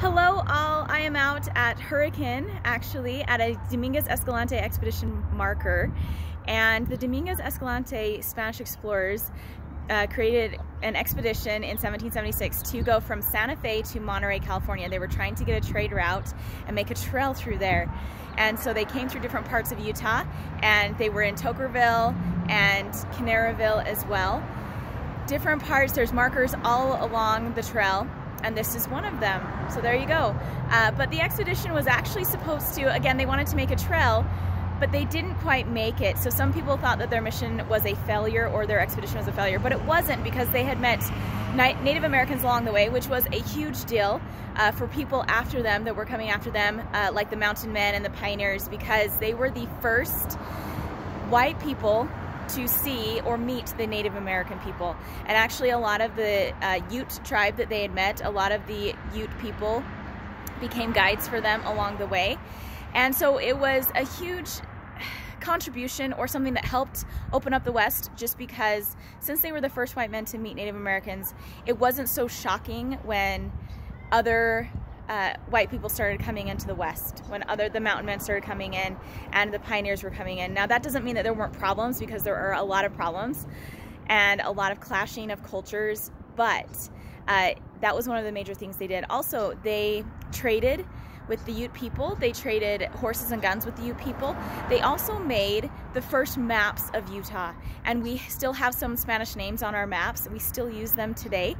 Hello all, I am out at Hurricane, actually, at a Dominguez Escalante expedition marker. And the Dominguez Escalante Spanish explorers created an expedition in 1776 to go from Santa Fe to Monterey, California. They were trying to get a trade route and make a trail through there. And so they came through different parts of Utah, and they were in Toquerville and Canaryville as well. Different parts, there's markers all along the trail, and this is one of them. So there you go. But the expedition was actually supposed to, again, they wanted to make a trail, but they didn't quite make it. So some people thought that their mission was a failure or their expedition was a failure, but it wasn't, because they had met Native Americans along the way, which was a huge deal for people after them that were coming after them, like the mountain men and the pioneers, because they were the first white people to see or meet the Native American people. And actually a lot of the Ute tribe that they had met, a lot of the Ute people became guides for them along the way. And so it was a huge contribution, or something that helped open up the West, just because since they were the first white men to meet Native Americans, it wasn't so shocking when other white people started coming into the West, when the mountain men started coming in and the pioneers were coming in. Now that doesn't mean that there weren't problems, because there are a lot of problems and a lot of clashing of cultures, but that was one of the major things they did. Also, they traded with the Ute people. They traded horses and guns with the Ute people. They also made the first maps of Utah, and we still have some Spanish names on our maps. We still use them today,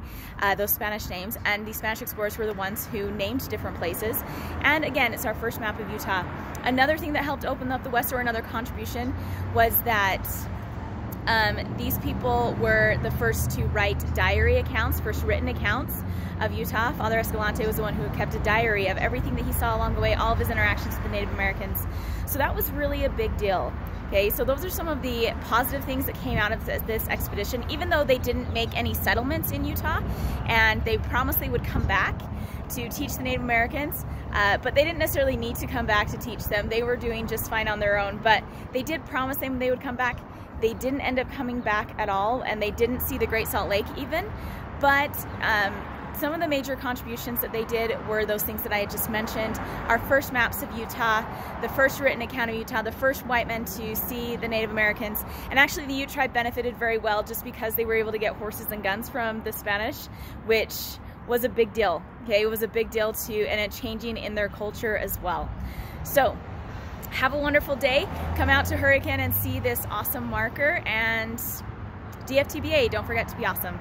those Spanish names, and the Spanish explorers were the ones who named different places. And again, it's our first map of Utah. Another thing that helped open up the West, or another contribution, was that these people were the first to write diary accounts, first written accounts of Utah. Father Escalante was the one who kept a diary of everything that he saw along the way, all of his interactions with the Native Americans. So that was really a big deal. Okay, so those are some of the positive things that came out of this expedition, even though they didn't make any settlements in Utah, and they promised they would come back to teach the Native Americans, but they didn't necessarily need to come back to teach them. They were doing just fine on their own, but they did promise them they would come back. They didn't end up coming back at all, and they didn't see the Great Salt Lake even, but some of the major contributions that they did were those things that I had just mentioned. Our first maps of Utah, the first written account of Utah, the first white men to see the Native Americans, and actually the Ute tribe benefited very well just because they were able to get horses and guns from the Spanish, which was a big deal. Okay, it was a big deal too, and a changing in their culture as well. So have a wonderful day. Come out to Hurricane and see this awesome marker, and DFTBA, don't forget to be awesome.